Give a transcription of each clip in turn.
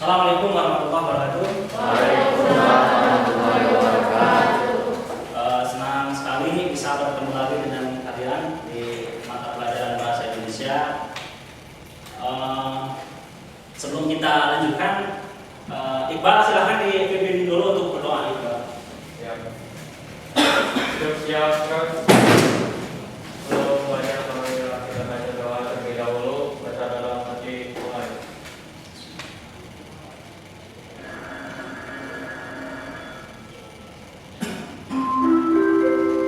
Assalamualaikum warahmatullahi wabarakatuh. Waalaikumsalam warahmatullahi wabarakatuh. Senang sekali bisa bertemu lagi dengan kalian di mata pelajaran bahasa Indonesia. Sebelum kita lanjutkan, Iqbal silahkan dipimpin dulu untuk berdoa. Iqbal. Siap. Sebelum banyak kita baca doa terlebih dahulu. Baca dalam hati mulai.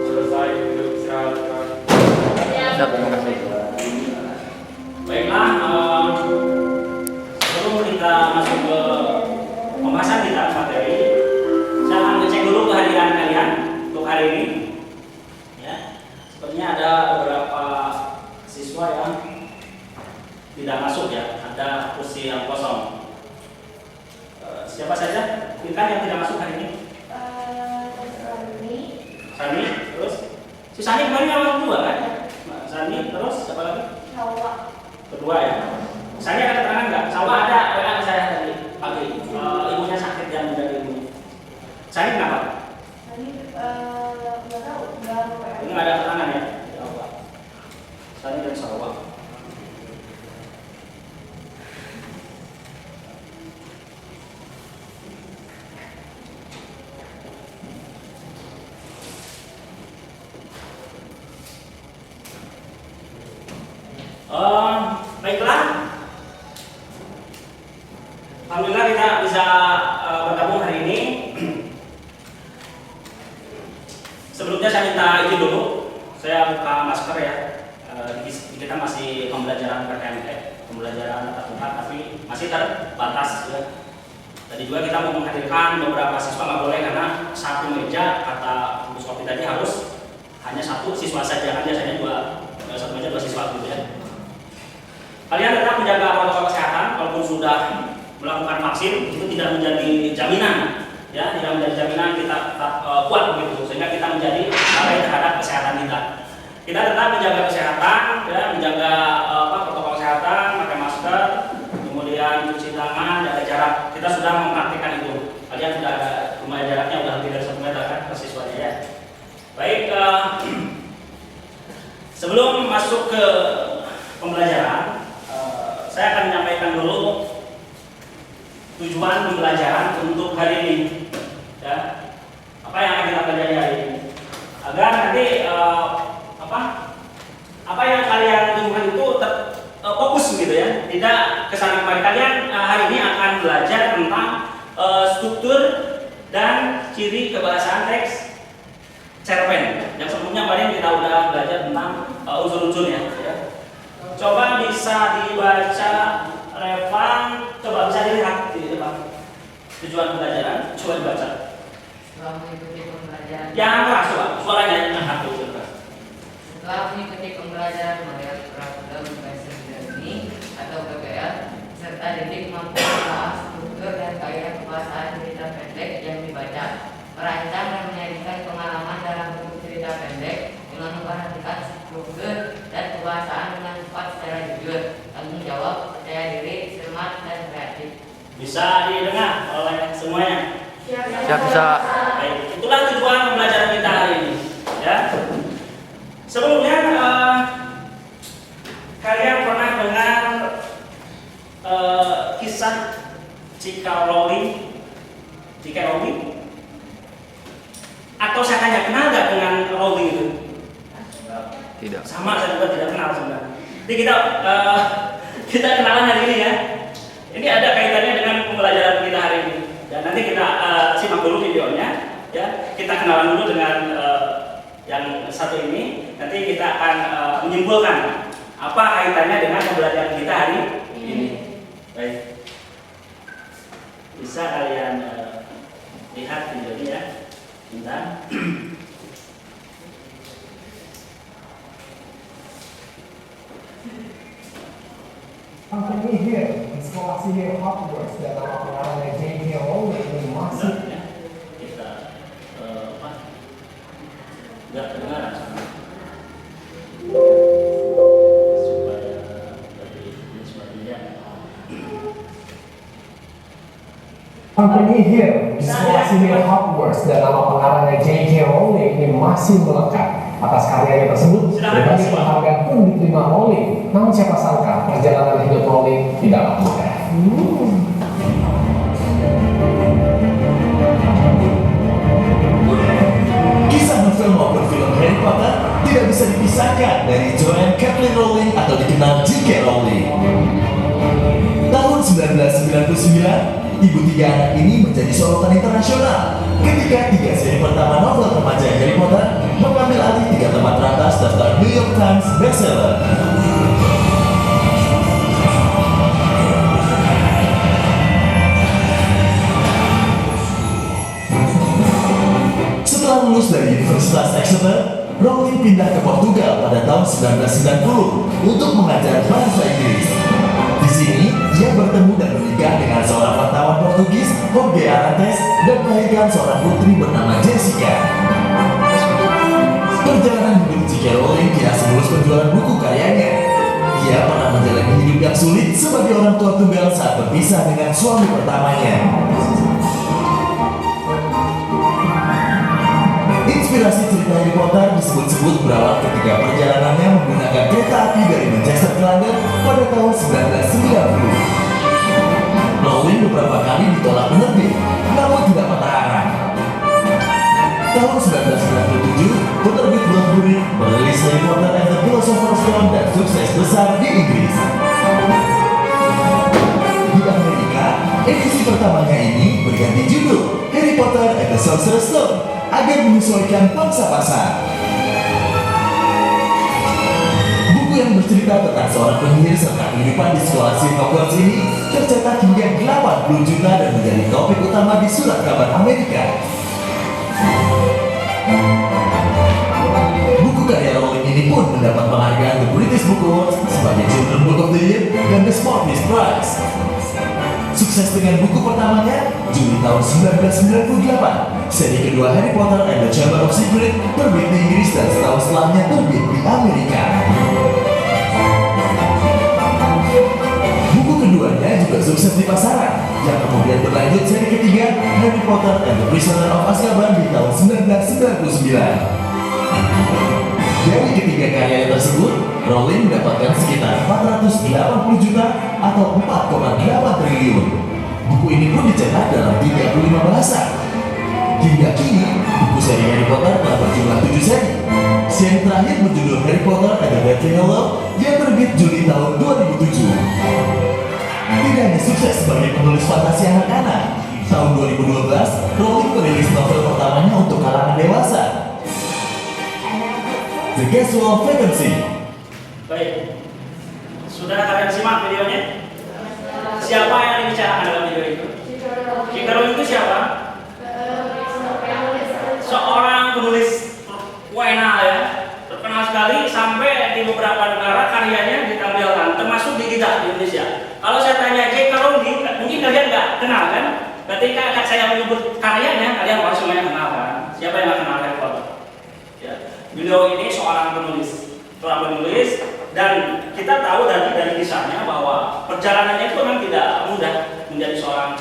Selesai duduk istirahat. Terima kasih. Baiklah, sebelum kita masuk ke pembahasan kita materi, saya akan ngecek dulu kehadiran kalian untuk hari ini. Ya, sepertinya ada beberapa siswa yang tidak masuk ya, ada kursi yang kosong. Siapa saja? Intan yang tidak masuk hari ini? Sani, terus si Sani kemarin awal kedua kan? Sani, terus siapa lagi? Kedua ya. Sani ada keterangan nggak? Sama ada WA saya tadi pagi. Ibunya sakit yang menjaga ibunya. Sani kenapa? Ini nggak ada keterangan ya? Ya Allah. Sani dan Sarawak. Baiklah, alhamdulillah kita bisa bergabung hari ini. Sebelumnya saya minta izin dulu, saya buka masker ya. Kita masih pembelajaran PTMT, pembelajaran tatap muka, tapi masih terbatas ya. Tadi juga kita mau menghadirkan beberapa siswa, nggak boleh karena satu meja kata Bu Sofi tadi harus hanya satu siswa saja, kan biasanya satu meja dua siswa gitu ya. Kalian tetap menjaga protokol kesehatan walaupun sudah melakukan vaksin, itu tidak menjadi jaminan ya, tidak menjadi jaminan kita tetap kuat begitu, sehingga kita menjadi lalai terhadap kesehatan kita. Kita tetap menjaga kesehatan ya, menjaga protokol kesehatan, pakai masker, kemudian cuci tangan, jaga jarak. Kita sudah mempraktikkan itu. Kalian sudah ada lumayan jaraknya, sudah lebih dari 1 meter kan per siswanya ya. Baik, sebelum masuk ke pembelajaran, saya akan menyampaikan dulu tujuan pembelajaran untuk hari ini. Ya, apa yang akan kita pelajari hari ini? Agar nanti apa yang kalian tujuan itu fokus gitu ya, tidak kesana kemari. Kalian hari ini akan belajar tentang struktur dan ciri kebahasaan teks cerpen. Yang sebelumnya kemarin kita udah belajar tentang unsur-unsurnya. Ya. Coba bisa dibaca Revan, coba bisa dilihat di depan tujuan pembelajaran, coba dibaca. Setelah mengikuti pembelajaran. Yang keras coba, suaranya yang aku coba. Setelah mengikuti pembelajaran model curriculum bahasa ini atau PBL serta didik mampu membahas struktur dan kaidah kebahasaan cerita pendek yang dibaca, merancang dan menyajikan pengalaman dalam bentuk cerita pendek dengan memperhatikan struktur dan kebahasaan dengan tepat secara jujur, tanggung jawab, percaya diri, cermat, dan kreatif. Bisa didengar oleh semuanya? Siap, bisa. Baik, itulah tujuan pembelajaran kita hari ini. Ya. Sebelumnya kalian pernah dengar kisah J.K. Rowling? Atau saya tanya, kenal nggak dengan Rowling itu? Tidak. Sama, saya juga tidak kenal sebenarnya. Jadi kita kenalan hari ini ya. Ini ada kaitannya dengan pembelajaran kita hari ini. Dan nanti kita simak dulu videonya. Ya, kita kenalan dulu dengan yang satu ini. Nanti kita akan menyimpulkan apa kaitannya dengan pembelajaran kita hari ini. Baik. Bisa kalian lihat videonya ya. Bentar. Company here, di sekolah sihir Hogwarts dan nama pengarangnya J.K. Rowling ini masih Kita nggak kedengaran supaya lebih ini suaranya Company Hill di sekolah sihir Hogwarts dan nama pengarangnya J.K. Rowling ini masih melekat. Atas karyanya tersebut, berbagai penghargaan pun diterima Rowling. Namun siapa sangka perjalanan hidup Rowling tidaklah mudah. Kisah novel maupun film Harry Potter tidak bisa dipisahkan dari Joanne Kathleen Rowling atau dikenal J.K. Rowling. Tahun 1999, ibu tiga anak ini menjadi sorotan internasional ketika 3 seri pertama novel remaja Harry Potter mengambil alih 3 tempat teratas daftar New York Times bestseller. Setelah lulus dari Universitas Exeter, Rowling pindah ke Portugal pada tahun 1990 untuk mengajar bahasa Inggris. Di sini, ia bertemu dan menikah dengan seorang wartawan Portugis, Jorge Arantes, dan melahirkan seorang putri bernama Jessica. Perjalanan hidup J.K. Rowling tidak semulus penjualan buku karyanya. Ia pernah menjalani hidup yang sulit sebagai orang tua tunggal saat berpisah dengan suami pertamanya. Inspirasi cerita Harry Potter disebut-sebut berawal ketika perjalanannya menggunakan kereta api dari Manchester ke London pada tahun 1990. Rowling beberapa kali ditolak penerbit, namun tidak patah arang. Tahun 1997, penerbit Bloomsbury merilis Harry Potter and the Philosopher's Stone dan sukses besar di Inggris. Di Amerika, edisi pertamanya ini berganti judul Harry Potter and the Sorcerer's Stone agar menyesuaikan pangsa pasar. Buku yang bercerita tentang seorang penyihir serta kehidupan di sekolah sihir Hogwarts ini tercetak hingga 80 juta dan menjadi topik utama di surat kabar Amerika. Buku karya Rowling ini pun mendapat penghargaan The British Book Awards sebagai Children's Book of the Year dan The Smarties Prize. Sukses dengan buku pertamanya, Juli tahun 1998, seri kedua Harry Potter and the Chamber of Secrets terbit di Inggris dan setahun setelahnya terbit di Amerika. Buku keduanya juga sukses di pasaran, yang kemudian berlanjut seri ketiga Harry Potter and the Prisoner of Azkaban di tahun 1999. Dari ketiga karya tersebut, Rowling mendapatkan sekitar 480 juta atau 4,8 triliun. Buku ini pun dicetak dalam 35 bahasa. Hingga kini, buku seri Harry Potter telah berjumlah 7 seri. Seri terakhir berjudul Harry Potter and the Deathly Hallows yang terbit Juli tahun 2007. Tidak hanya sukses sebagai penulis fantasi anak-anak, tahun 2012, Rowling merilis novel pertamanya untuk kalangan dewasa, The Casual Vacancy. Baik, sudah kalian simak videonya? Siapa yang dibicarakan dalam video itu? J.K. Rowling itu siapa? Seorang penulis wena ya, terkenal sekali sampai di beberapa negara karyanya ditampilkan, termasuk di kita di Indonesia. Kalau saya tanya J.K. Rowling, mungkin kalian nggak kenal kan? Ketika saya menyebut karyanya, kalian harus semuanya kenal kan? Siapa yang nggak kenal Harry Potter? Ya. Beliau ini seorang penulis, dan kita tahu dari kisahnya bahwa perjalanannya itu memang tidak mudah menjadi seorang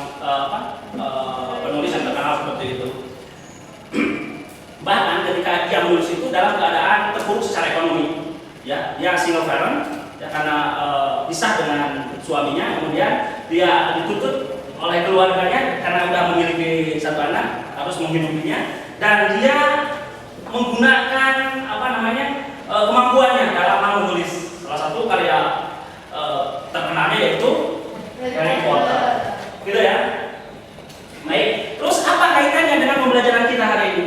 penulis yang terkenal seperti itu. Bahkan ketika dia menulis itu dalam keadaan terpuruk secara ekonomi, ya, dia single parent, ya, karena pisah dengan suaminya, kemudian dia dituntut oleh keluarganya karena sudah memiliki satu anak harus menghidupinya, dan dia menggunakan kemampuannya dalam menulis. Salah satu karya terkenalnya yaitu Harry Potter, gitu ya. Baik, terus apa kaitannya dengan pembelajaran kita hari ini?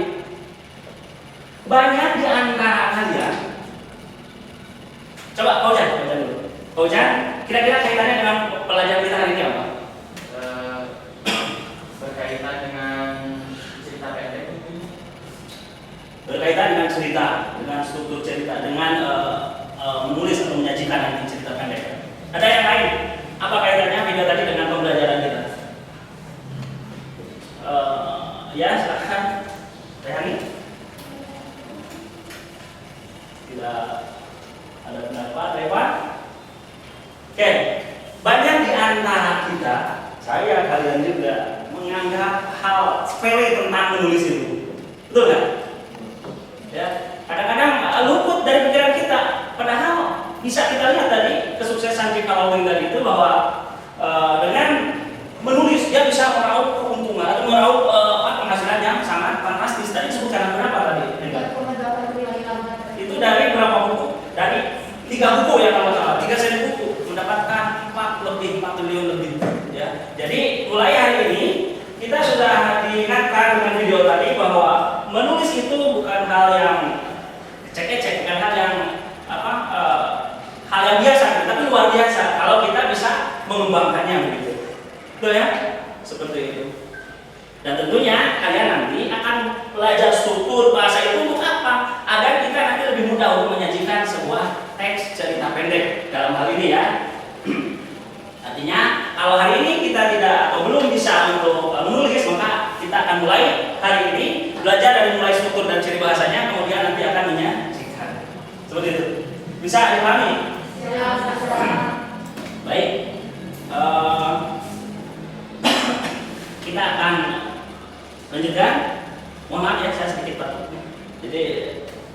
Banyak di antara kalian, coba Fauzan dulu. Fauzan, kira-kira kaitannya dengan pelajaran kita hari ini apa? Berkaitan dengan cerita pendek. Berkaitan dengan cerita, dengan struktur cerita, dengan menulis atau menyajikan nanti cerita pendek. Ada yang lain? Apa kaitannya video tadi dengan pembelajaran kita? Ya, silakan. Rehani? Tidak ada pendapat, Revan? Oke, banyak di antara kita, saya kalian juga menganggap menganggap hal sepele tentang menulis itu. Betul nggak? Ya, kadang-kadang luput dari pikiran kita. Padahal bisa kita lihat dari kesuksesan J.K. Rowling tadi itu bahwa dengan menulis dia bisa meraup keuntungan atau meraup penghasilan yang sangat fantastis. Tadi sebutkan berapa tadi? 3,8 triliun. Itu dari berapa buku? Dari 3 buku ya kalau salah, 3 seri buku mendapatkan 4 triliun lebih. Ya. Jadi mulai hari ini kita sudah diingatkan dengan video tadi bahwa menulis itu bukan hal yang cek-cek, bukan hal yang hal yang biasa, tapi luar biasa kalau kita bisa mengembangkannya begitu. Betul ya? Seperti itu. Dan tentunya kalian nanti akan belajar struktur bahasa itu untuk apa? Agar kita nanti lebih mudah untuk menyajikan sebuah teks cerita pendek dalam hal ini ya. Artinya kalau hari ini kita tidak atau belum bisa untuk menulis, maka kita akan mulai hari ini belajar dari mulai struktur dan ciri bahasanya, kemudian nanti akan menyajikan. Seperti itu. Bisa dipahami? Baik. Kita akan lanjutkan. Mohon maaf ya, saya sedikit batuk. Jadi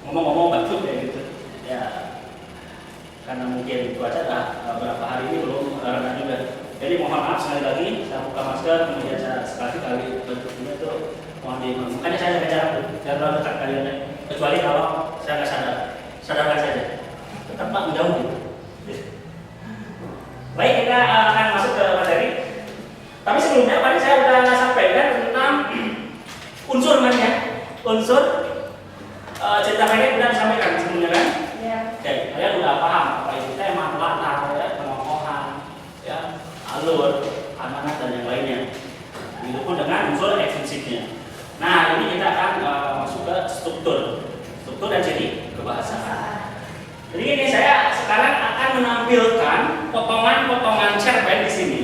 ngomong-ngomong batuk ya gitu. Ya, karena mungkin cuaca beberapa hari ini belum reda juga. Jadi mohon maaf sekali lagi. Saya buka masker, kemudian saya sekali batuknya itu mohon dimaklumi. Makanya saya jaga jarak tuh, jangan terlalu dekat kalian. Kecuali kalau saya nggak sadar, sadarkan saja. Tetap menjauh gitu. Baik, kita akan masuk ke materi. Tapi sebelumnya tadi saya sudah sampaikan tentang unsur namanya, unsur cerita pendek sudah disampaikan sebelumnya kan? Ya. Oke, kalian sudah paham apa itu tema, latar, ya, pengokohan, ya, alur, amanat dan yang lainnya. Begitupun dengan unsur ekstensifnya. Nah, ini kita akan masuk ke struktur dan ciri kebahasaan. Jadi ini saya sekarang akan menampilkan potongan-potongan cerpen di sini.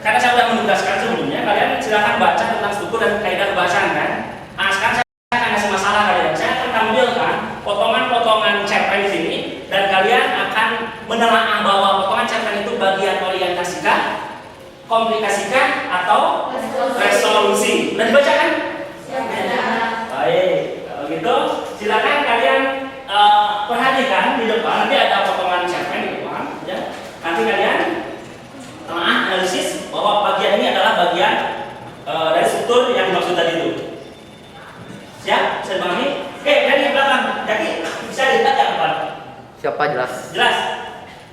Karena saya sudah menugaskan sebelumnya, kalian silahkan baca tentang struktur dan kaidah kebahasaan kan. Nah, sekarang saya akan kasih masalah kalian. Saya akan tampilkan potongan-potongan cerpen di sini dan kalian akan menelaah bahwa potongan cerpen itu bagian orientasikah, komplikasikan atau resolusi. Udah dibaca kan? Baik, kalau gitu silakan kalian perhatikan di depan. Nanti ada potongan cerpen di depan, ya. Nanti kalian analisis bahwa bagian ini adalah bagian dari struktur yang dimaksud tadi itu. Siap? Bisa dipahami? Oke, dari yang belakang. Jadi bisa dilihat yang depan. Siapa jelas? Jelas?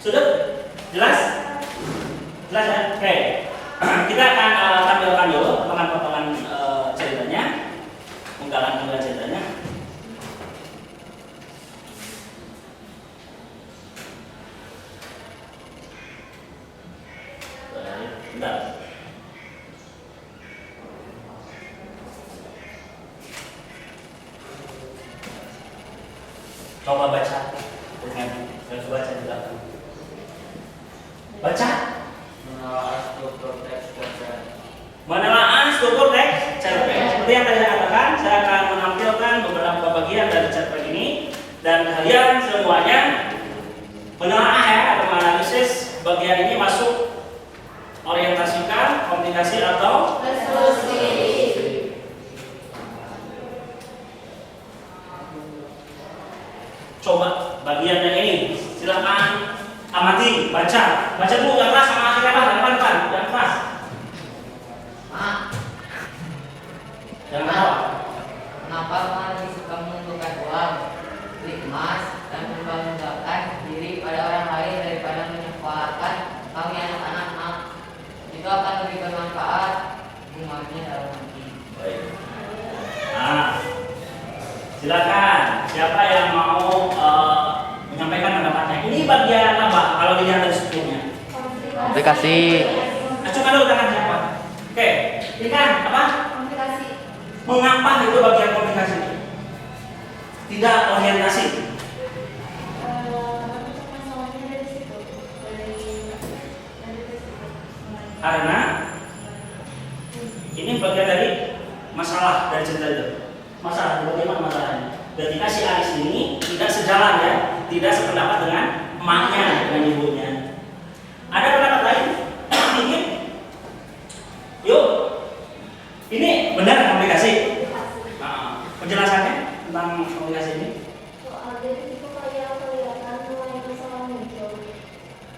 Sudah? Jelas? Jelas ya? Oke. Kita akan tampilkan dulu potongan-potongan ceritanya, penggalan-penggalan ceritanya. Bentar. Coba baca dengan baca di belakang. Baca. Menelaah struktur teks cerpen. Seperti yang tadi saya katakan, saya akan menampilkan beberapa bagian dari cerpen ini dan kalian semuanya menelaah ya atau menganalisis bagian ini masuk orientasikan, komplikasi atau Resolusi. coba bagian yang ini silakan amati, baca dulu yang keras sama akhirnya depan, yang keras. Jangan ketawa. Kenapa manusia suka mengumpulkan uang, beli emas, dan membanggakan diri pada orang lain daripada menyekolahkan kami anak-anak? Itu akan lebih bermanfaat bunganya dalam hati. Baik. Nah, silakan. Siapa yang mau menyampaikan pendapatnya? Ini bagian apa? Kalau dilihat dari strukturnya. Komplikasi. Acungkan dulu tangan siapa? Oke. Ini kan apa? Komplikasi. Mengapa itu bagian komplikasi? Tidak orientasi. Masalahnya dari situ. Dari situ. Karena ini bagian dari masalah dari cerita itu. Masalah, bagaimana masalahnya? Ketika si Aris ini tidak sejalan ya, tidak sependapat dengan emaknya, dengan ibunya. Ada pendapat lain? Ingin? Yuk,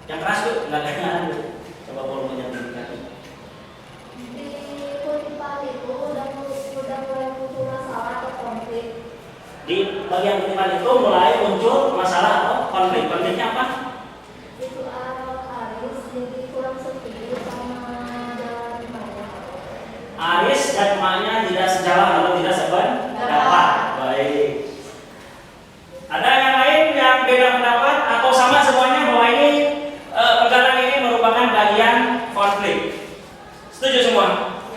Yang keras tuh nggak kayaknya tuh. Coba volumenya tinggikan. Di kutipan itu udah mulai muncul masalah atau konflik. Di bagian kutipan itu mulai muncul masalah atau konflik. Konfliknya apa? Itu Aris jadi kurang setuju sama jalan raya. Aris dan emaknya tidak sejalan atau tidak sependapat. Baik. Ada yang lain yang beda pendapat atau sama semuanya bahwa ini penggalan ini merupakan bagian konflik? Setuju semua?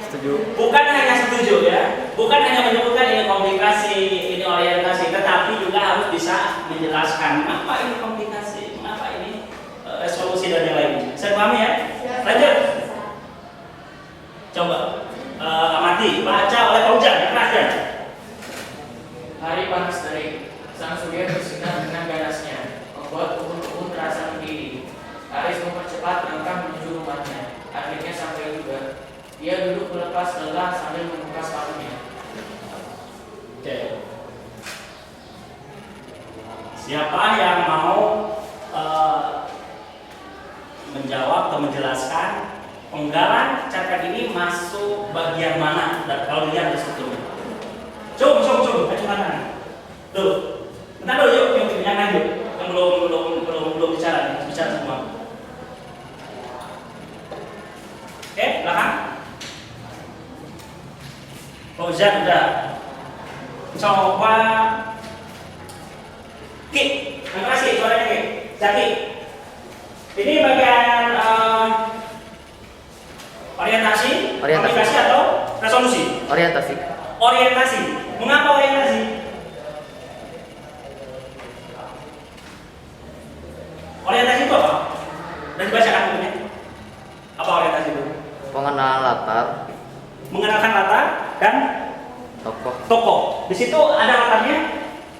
Setuju. Bukan hanya setuju ya, bukan hanya menyebutkan ini komplikasi, ini orientasi, tetapi juga harus bisa menjelaskan mengapa ini komplikasi, mengapa ini resolusi dan yang lainnya. Saya pahami ya? Lanjut. Coba amati, baca oleh Fauzan, yang keras ya. Hari panas terik, sang surya bersinar dengan ganasnya, membuat kebun-kebun terasa mendidih. Aris mempercepat langkah menuju rumahnya. Akhirnya sampai juga. Dia duduk melepas lelah sambil membuka sepatunya. Oke. Siapa yang mau menjawab atau menjelaskan penggalan cerpen ini masuk bagian mana? Dan kalau dilihat di strukturnya. Coba, ayo mana? Tuh, bentar dulu yuk, yang lanjut, yang belum bicara semua. Oke, belakang. Fauzan udah. Coba Ki, yang kasih suaranya Ki. Jaki. Ini bagian orientasi, komunikasi atau resolusi? Orientasi. Orientasi. Mengapa orientasi? Orientasi itu apa? Dan dibacakan bukunya. Apa orientasi itu? Pengenalan latar, Mengenalkan latar dan tokoh. tokoh. Di situ ada latarnya?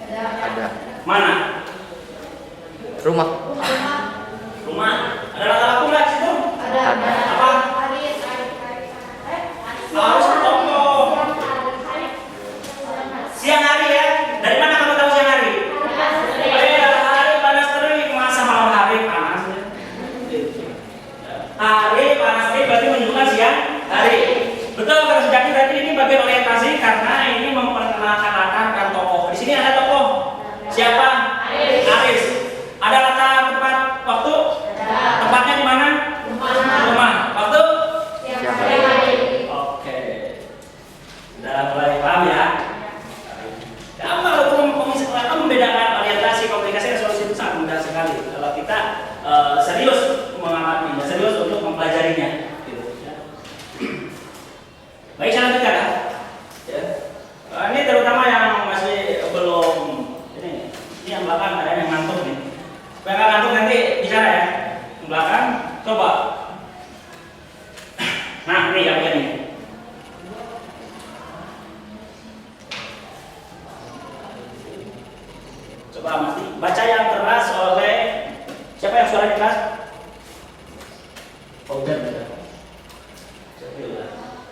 Ada. Mana? Rumah. Rumah. Ada latar aku nggak di situ? Ada. Apa? Aris. Harus tokoh. Siang hari ya. Dari mana kamu tahu siang hari? Hari panas terik, masa malam hari panas ya? Hari panas terik berarti menunjukkan siang hari. Betul kata Sejati, berarti ini bagian orientasi karena ini memperkenalkan latar dan tokoh. Di sini ada tokoh. Siapa? Aris. Ada latar tempat waktu? Tempatnya di mana? Rumah. Waktu? Oke. Sudah mulai paham ya? Gampang untuk membedakan orientasi, komunikasi, resolusi itu sangat mudah sekali kalau kita serius mengamatinya, serius untuk mempelajarinya. Gitu, ya. Baik, saya lanjutkan ya. Ini terutama yang masih belum ini yang belakang ada yang ngantuk nih. Supaya nggak ngantuk nanti bicara ya. Yang belakang coba. Nah, ini yang ini. Coba amati. Baca yang keras oleh siapa yang suaranya keras? Fauzan.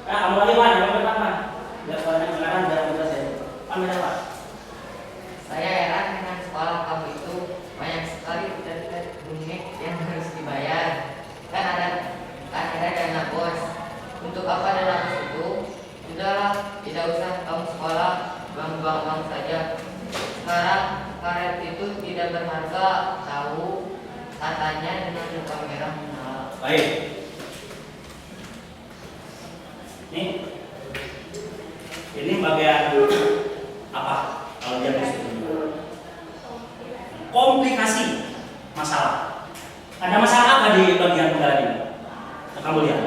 Kamu lagi mana? Kamu depan mana? Biar suaranya kedengaran, biar jelas ya. Kamera Pak. Saya heran dengan sekolah kamu itu banyak sekali udah unit yang harus dibayar. Kan ada dana bos. Untuk apa dana bos itu? Sudahlah, tidak usah kamu sekolah, buang-buang saja. Sekarang karet itu tidak berharga, tahu? Katanya dengan muka merah menyala. Baik. Ini bagian apa? Kalau dia komplikasi masalah. Ada masalah apa di bagian penggalan ini? Kamu lihat.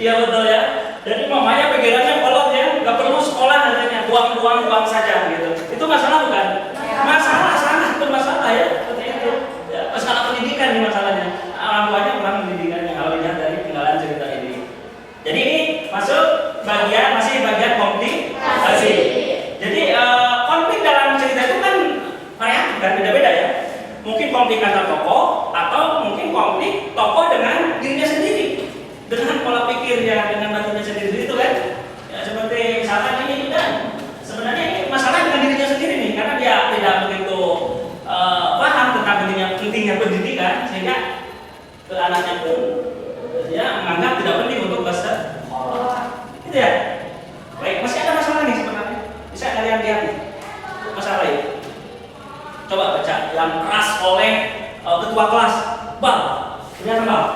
Iya betul ya. Jadi mamanya pikirannya kolot ya, nggak perlu sekolah katanya, buang saja gitu. Itu masalah bukan? Masalah, sangat bermasalah ya, seperti itu. Ya, masalah pendidikan nih masalahnya. Orang tuanya kurang pendidikannya kalau dilihat dari penggalan cerita ini. Jadi ini masuk masih bagian komplikasi. Jadi konflik dalam cerita itu kan variatif kan, beda-beda ya. Mungkin konflik antar tokoh atau mungkin konflik tokoh dengan dirinya sendiri, dengan pola pikirnya, dengan batinnya sendiri itu kan. Ya, seperti misalkan ini juga sebenarnya ini masalah dengan dirinya sendiri. akhirnya ke anaknya pun dia menganggap tidak penting untuk bersekolah. Gitu ya. Baik, masih ada masalah nih sebenarnya. Bisa kalian lihat nih masalah ini. Coba baca yang keras oleh ketua kelas. Bang, ternyata bang.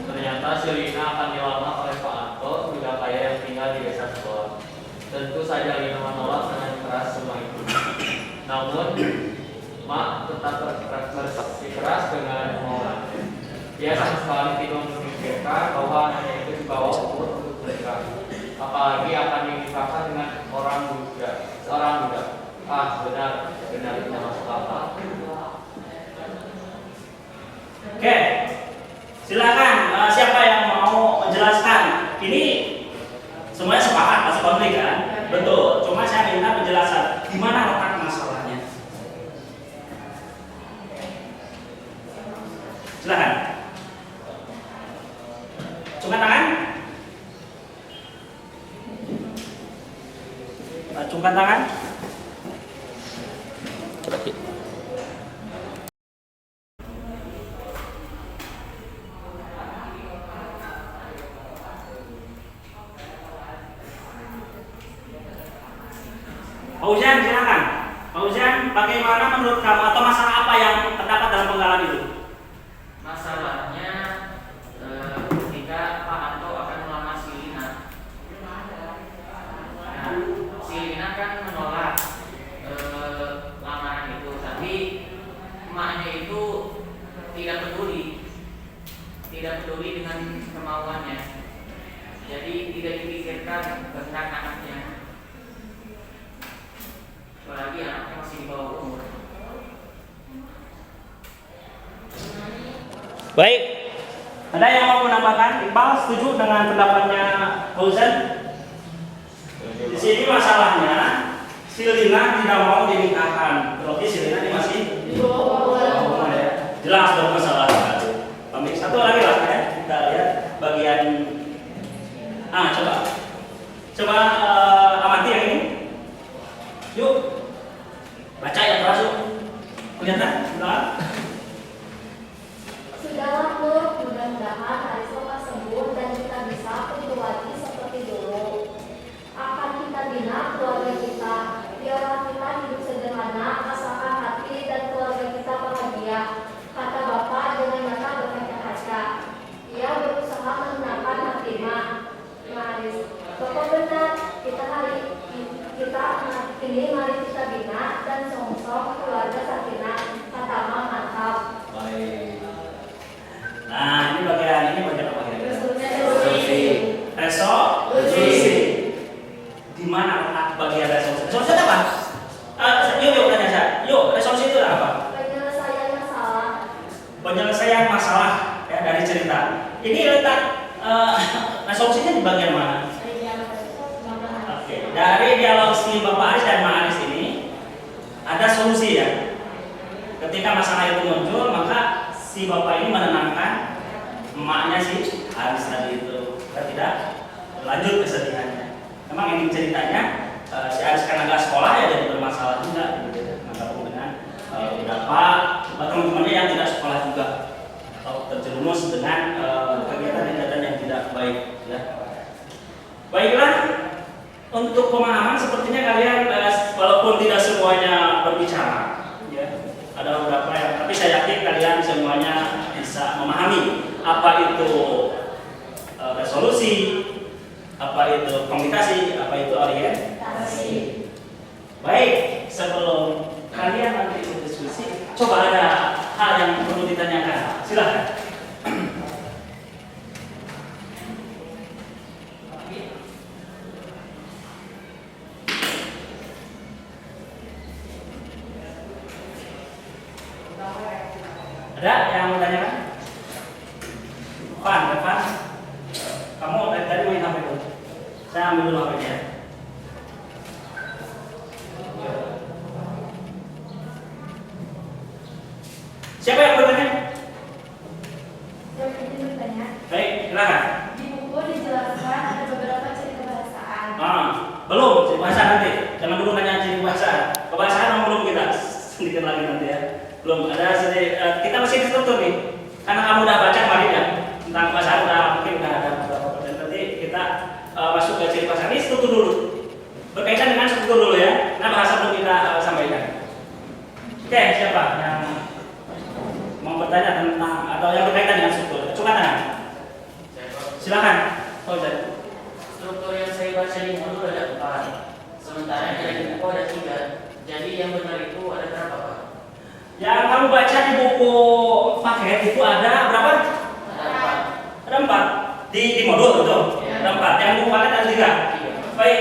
Ternyata Shelina akan dilamar oleh Pak Anto, budak kaya yang tinggal di desa sekolah. Tentu saja Lina menolak dengan keras semua itu. Namun, Mak tetap bersikeras dengan omongannya. Dia sama sekali tidak memikirkan bahwa anaknya itu dibawa umur untuk menikah. Apalagi akan dinikahkan dengan seorang budak. Ah, benar itu masuk akal. Oke, silakan siapa yang mau menjelaskan? Ini semuanya sepakat pasti konflik kan? Betul. Cuma saya minta penjelasan. Di mana letak masalahnya? Silakan. Cuma tangan. Acungkan tangan. Fauzan, silakan. Fauzan, bagaimana menurut kamu atau masalah apa yang terdapat dalam penggalan itu? Masalahnya ketika Pak Anto akan melamar si Lina. Nah, si Lina kan menolak lamaran itu, tapi emaknya itu tidak peduli dengan kemauannya. Jadi tidak dipikirkan tentang anaknya. Apalagi anaknya masih di bawah umur. Baik. Ada yang mau menambahkan? Iqbal setuju dengan pendapatnya Fauzan? Di sini masalahnya si Lina tidak mau dinikahkan. Berarti si Lina ini masih di bawah umur ya. Jelas dong masalah sekali. Pamit satu lagi lah ya. Kita lihat bagian coba amati yang ini. Yuk. Baca yang keras yuk. Kelihatan? Benar? Sudahlah Nur, mudah-mudahan Aristoka sembuh dan kita bisa hidup lagi seperti dulu. Akan kita bina keluarga kita, biarlah kita hidup sederhana, asalkan hati dan keluarga kita bahagia. Kata Bapak dengan mata berkaca-kaca. Ia berusaha menenangkan hati Maris. Bapak benar, ini mari kita bina dan songsong keluarga sakinah. Kata Mama mantap. Baik. Nah, ini bagian apa kira-kira? Resolusi. Di mana letak bagian resolusi? Resolusi itu apa? Yuk tanya saya. Yuk, resolusi itu apa? Penyelesaian masalah ya dari cerita. Ini letak resolusinya di bagian mana? Oke, dari dialog si Bapak Aris dan Mak Aris ini ada solusi ya. Ketika masalah itu muncul, maka si bapak ini menenangkan emaknya si Aris tadi itu, tidak lanjut kesedihannya. Memang ini ceritanya si Aris kan agak sekolah ya jadi bermasalah juga, bergabung dengan beberapa teman-temannya yang tidak sekolah juga atau terjerumus dengan kegiatan-kegiatan yang tidak baik. Ya. Baiklah, untuk pemahaman sepertinya kalian walaupun tidak semuanya berbicara. Ada beberapa yang, tapi saya yakin kalian semuanya bisa memahami apa itu resolusi, apa itu komunikasi, apa itu orientasi. Baik, sebelum kalian nanti berdiskusi, coba ada hal yang perlu ditanyakan. Silakan. Ada yang mau tanyakan? Van, kamu tadi main HP dulu. Saya ambil dulu HP-nya. Siapa yang bertanya? Saya ingin bertanya. Baik, silakan. Di buku dijelaskan ada beberapa ciri kebahasaan. Belum, ciri bahasa nanti. Jangan dulu nanya ciri bahasa. Kebahasaan belum kita sedikit lagi nanti ya. Belum ada kita masih di struktur nih. karena kamu udah baca kemarin ya tentang bahasa udah mungkin udah ada beberapa persen. Nanti kita masuk ke ciri bahasa ini struktur dulu. Berkaitan dengan struktur dulu ya. Nah bahasa belum kita sampaikan. Oke, siapa yang mau bertanya tentang atau yang berkaitan dengan struktur? Coba tangan. Silakan. Oh, jadi. Struktur yang saya baca di modul ada 4, sementara yang ada di buku ada 3. Jadi yang benar itu ada berapa, Pak? Yang kamu baca di buku paket itu ada berapa? Ada 4. Ada 4 di modul betul. Ya. Ada 4. Yang buku paket ada 3. Baik.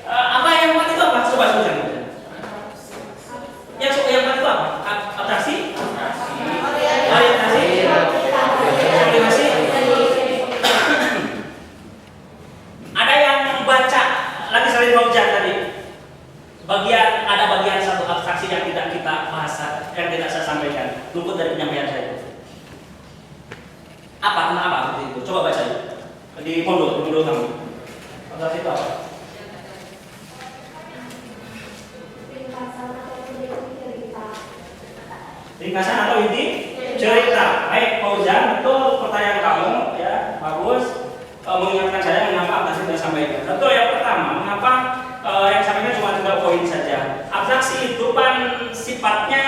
Apa yang 4 itu apa? Coba sebutkan. Yang 4 itu apa? Atraksi? Orientasi? Koordinasi? Ada yang baca lagi selain Fauzan tadi. Ada bagian satu abstraksi yang tidak kita bahas, yang tidak saya sampaikan, luput dari penyampaian saya. Apa itu? Coba baca di modul kamu. Abstraksi itu apa? Ringkasan atau inti cerita. Baik, Fauzan, betul pertanyaan kamu ya, bagus. Mengingatkan saya mengapa abstraksi tidak sampaikan. Betul, yang pertama, mengapa yang sampaikan cuma 3 poin saja. Abstraksi itu kan sifatnya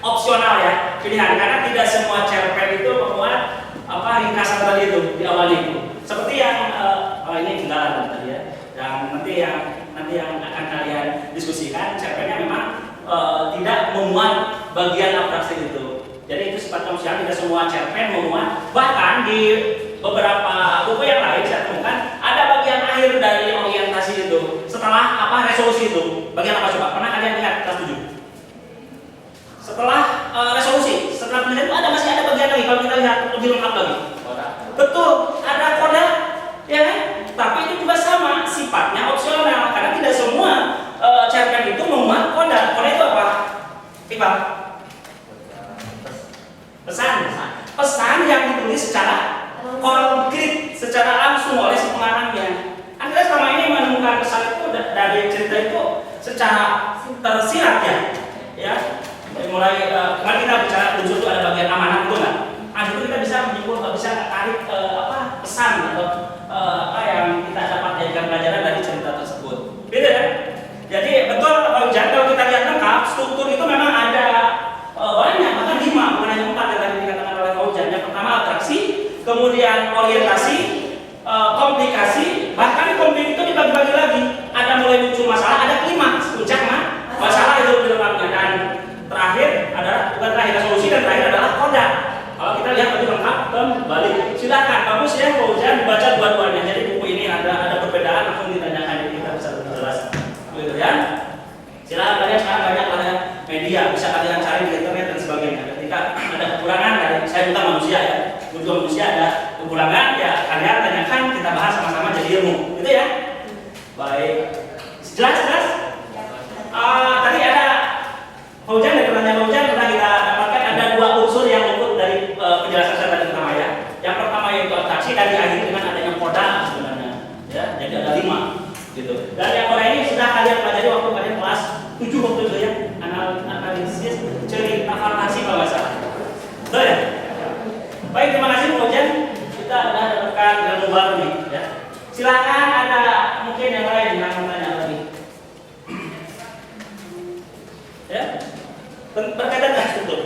opsional ya, pilihan, karena tidak semua cerpen itu memuat ringkasan tadi itu di awal itu. Seperti yang ini kendala tadi ya, yang nanti yang akan kalian diskusikan, cerpennya memang tidak memuat bagian abstraksi itu. Jadi itu sifatnya opsional, tidak semua cerpen memuat. Bahkan di beberapa buku yang lain saya temukan ada bagian akhir dari orientasi itu. Setelah resolusi itu, bagian apa coba? Pernah kalian lihat kelas 7? Setelah resolusi, setelah penelitian itu masih ada bagian lagi. Kalau kita lihat lebih lengkap lagi. Betul, ada koda, ya kan? Tapi itu juga sama, sifatnya opsional karena tidak semua cerpen itu memuat koda. Koda itu apa? Iqbal? Pesan yang ditulis secara konkret, secara langsung oleh si pengarangnya. Anda selama ini menemukan pesan itu dari cerita itu secara tersirat ya. Mulai kemarin kita bicara unsur itu ada bagian amanat itu kan. Itu kita bisa menyimpulkan, bisa tarik pesan atau apa yang kita dapat dari pelajaran dari cerita tersebut. Beda kan? Jadi betul kalau kita lihat lengkap, struktur itu memang ada banyak, bahkan 5, bukan hanya 4 yang tadi dikatakan oleh Fauzan. Yang pertama atraksi, kemudian orientasi, komplikasi, bahkan konflik itu dibagi-bagi lagi. Ada mulai muncul masalah, ada klimaks, puncak masalah itu dilengkapnya, dan terakhir adalah bukan terakhir resolusi, dan terakhir adalah koda. Kalau kita lihat lebih lengkap kembali, silakan bagus ya Fauzan dibaca dua-duanya. Jadi buku ini ada perbedaan, langsung ditanyakan, jadi kita bisa lebih jelas. Begitu ya. Silakan kalian, sekarang banyak ada media, bisa kalian cari di internet dan sebagainya. Ketika ada kekurangan dari saya juga manusia ya, juga manusia ada kekurangan ya kalian tanyakan, kita bahas sama-sama jadi ilmu, gitu ya. Baik, jelas? Tadi ada Fauzan, dari pertanyaan Fauzan pernah kita dapatkan ada 2 unsur yang luput dari penjelasan saya tadi pertama ya. Yang pertama yaitu abstraksi, dan diakhiri dengan adanya koda sebenarnya, ya. Jadi ada 5, gitu. Dan yang koda ini sudah kalian pelajari waktu kalian kelas 7 waktu itu ya, analisis cerita fantasi kalau nggak salah. Betul ya? Baik, terima kasih Fauzan. Kita sudah dapatkan ilmu baru nih ya. Silakan ada mungkin yang lain yang mau tanya lagi. Ya? Berkaitan dengan struktur.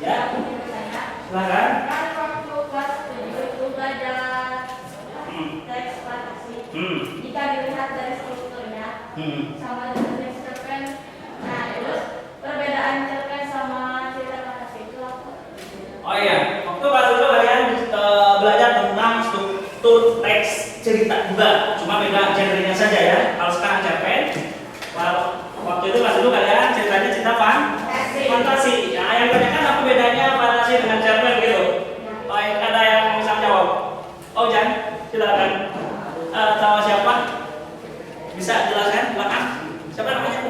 Ya? Silakan. Kan waktu kelas 7 itu belajar teks fantasi. Jika dilihat dari strukturnya sama dengan cerpen, nah terus perbedaan cerpen sama cerita fantasi itu apa? Oh iya, waktu kelas 7 kalian belajar tentang struktur teks cerita juga, cuma beda genrenya saja ya. Kalau sekarang cerpen, waktu itu kelas 7 kalian ceritanya cerita fantasi. Nah, yang banyak kan apa bedanya fantasi dengan cerpen gitu? Baik, ada yang bisa jawab? Oh Jan, silakan. Tahu siapa? Bisa jelaskan belakang? Siapa namanya?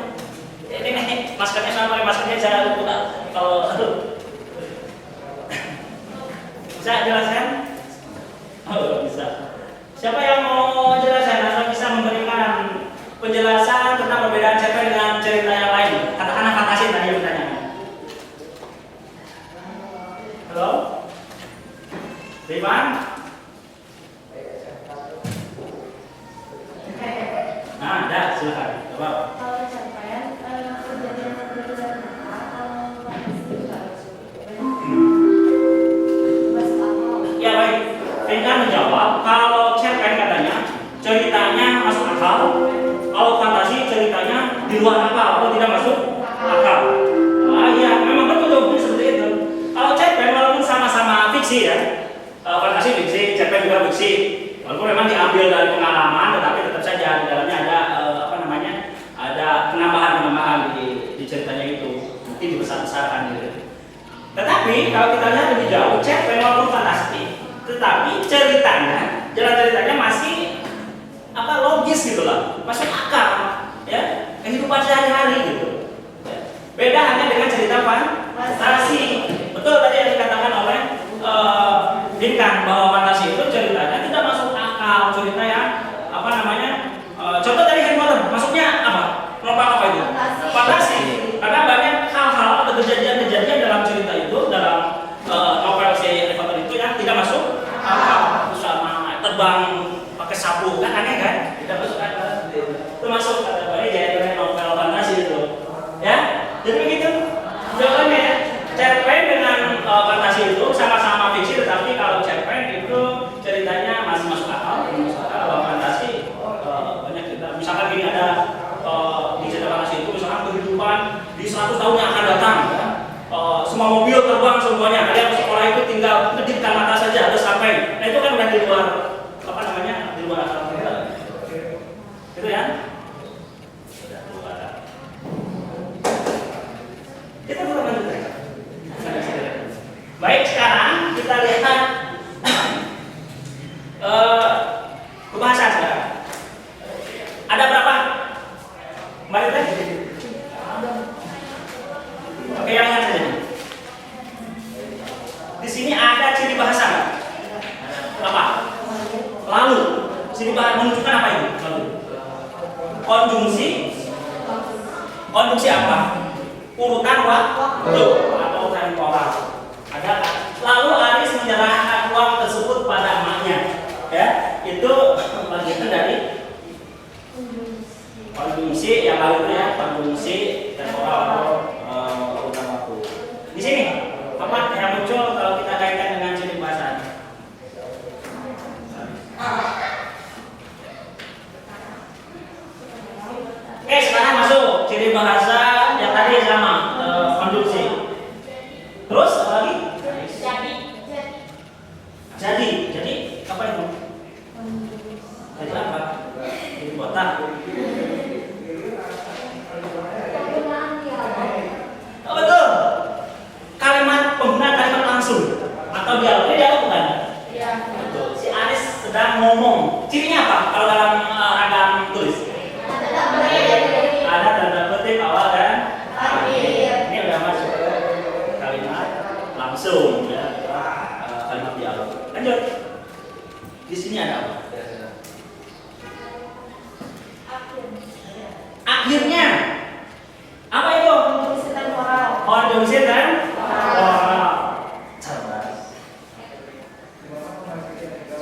Ini maskernya sama maskernya saya lupa kalau bisa jelaskan? Oh bisa. Siapa yang mau jelaskan atau bisa memberikan penjelasan tentang perbedaan cerpen dengan kalau cerpen katanya ceritanya masuk akal, kalau fantasi ceritanya di luar akal atau tidak masuk akal. Iya, memang betul jawabannya seperti itu. Kalau cerpen walaupun sama-sama fiksi ya, fantasi fiksi, cerpen juga fiksi, walaupun memang diambil dari pengalaman, tetapi tetap saja di dalamnya ada ada penambahan di ceritanya itu, mungkin dibesar-besarkan gitu. Tetapi kalau kita lihat lebih jauh, cerpen walaupun fantasi, tetapi ceritanya, jalan ceritanya masih logis gitu lah, masuk akal ya, kehidupan sehari-hari gitu. Beda hanya dengan cerita fantasi. Betul tadi yang dikatakan oleh Dinkan bahwa fantasi itu ceritanya tidak masuk akal, cerita yang contoh dari Harry Potter, masuknya apa? Lompat apa itu? Fantasi. Karena banyak hal-hal atau kejadian-kejadian dalam cerita itu, dalam novel si Harry Potter itu yang tidak masuk akal. Sama terbang pakai sapu, kan aneh kan? Tidak masuk akal. Itu masuk kata Pak jadi novel fantasi itu. Ya, jadi begitu. Jawabannya ya. Cerpen dengan fantasi itu sama-sama fiksi, tetapi kalau cerpen itu ceritanya masih masuk akal. Kalau fantasi banyak cerita. Misalkan gini ada di cerita fantasi itu misalkan kehidupan di 100 tahun yang akan datang. Ya. Semua mobil terbang semuanya. Kalian ke sekolah itu tinggal kedipkan mata saja terus sampai. Nah itu kan udah di luar di luar akal kita. Gitu ya. Kita belum lanjut ya. Baik, sekarang kita lihat pembahasan sekarang. Ada berapa? Mari kita. Oke, yang lihat saja. Di sini ada ciri bahasa nggak? Apa? Lalu, ciri bahasa menunjukkan apa itu? Lalu. Konjungsi. Konjungsi apa? Urutan waktu atau temporal. Ada kan? Lalu Aris menyerahkan uang tersebut pada emaknya. Ya, itu bagian dari konjungsi yang lalu itu ya, konjungsi temporal atau urutan waktu. Di sini apa yang muncul kalau kita kaitkan dengan ciri bahasa? Oke, sekarang masuk ciri bahasa yang tadi sama konjungsi. Terus apa lagi? Jadi apa itu? Jadi apa? Jadi kotak. Penggunaan dialog. Oh, betul. Penggunaan kalimat langsung atau dialog. Ini dialog bukan? Iya. Betul. Si Aris sedang ngomong. Cirinya apa? Kalau dalam ragam tulis? Ada tanda petik awal dan akhir. Ini udah masuk ke kalimat langsung ya, kalimat dialog. Lanjut. Di sini ada apa? Akhirnya apa itu? Konjungsi temporal. Konjungsi temporal. Cerdas.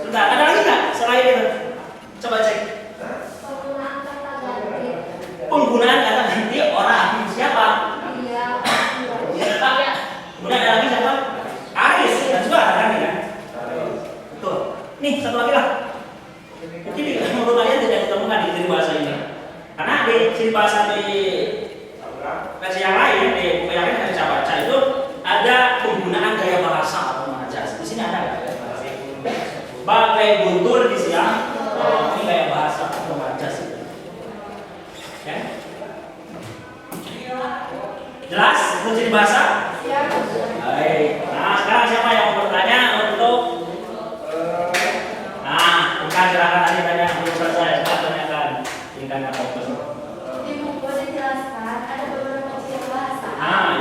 Sudah, ada lagi nggak selain itu? Coba cek. Penggunaan kata ganti. Penggunaan kata ganti orang. Siapa? Iya. Kemudian ada lagi siapa? Aris. Dan juga ada lagi kan? Betul. Nih satu lagi lah. Mungkin menurut kalian tidak ditemukan di ciri bahasa ini. Karena di ciri bahasa di versi yang lain, di buku yang lain yang saya baca itu ada penggunaan gaya bahasa atau majas. Di sini ada nggak? Bagai guntur di siang. Ini gaya bahasa atau majas itu. Ya? Jelas? Itu ciri bahasa? Baik. Nah, sekarang siapa yang mau bertanya untuk bukan silakan tanya belum selesai. Saya tanyakan. Tinggal fokus. Di buku dijelaskan ada beberapa ciri bahasa.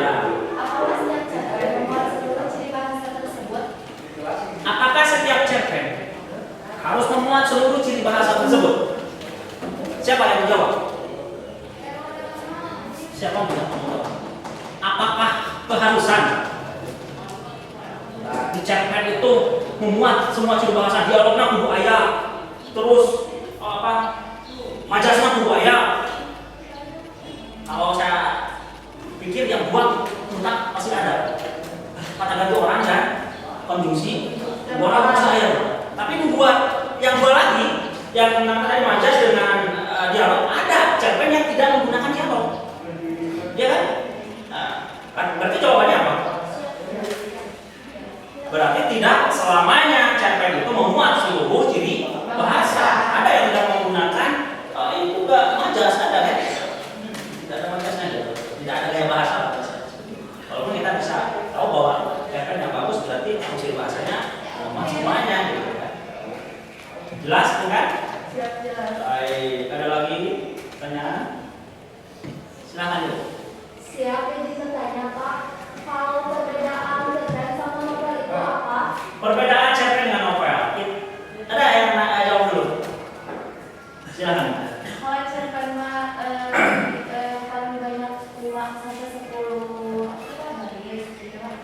Ya. Apakah setiap cerpen membuat seluruh ciri bahasa tersebut? Apakah setiap cerpen harus memuat seluruh ciri bahasa tersebut? Siapa yang menjawab? Siapa yang menjawab? Apakah keharusan di cerpen itu memuat semua ciri bahasa? Dialognya kudu aya, terus majasnya kudu aya. Kalau saya pikir yang buat entah pasti ada. Kata ganti orang kan, konjungsi, orang saya. Tapi membuat yang namanya majas dengan dialog, ada cerpen yang tidak menggunakan dialog. Ya kan? Nah, berarti jawabannya apa? Berarti tidak selamanya cerpen itu memuat seluruh ciri bahasa. Ada yang tidak menggunakan itu majas, ada kan? Tidak ada majasnya, tidak ada gaya bahasa. Walaupun kita bisa tahu bahwa cerpen yang bagus berarti ciri bahasanya memuat semuanya. Gitu kan? Jelas kan? Jelas. Baik, ada lagi pertanyaan? Silahkan dulu. Siap izin bertanya Pak, kalau perbedaan cerpen sama novel itu apa? Perbedaan cerpen dengan novel. Ada yang jawab dulu. Silahkan. Kalau cerpen mah paling banyak 5 sampai 10 baris gitu kan.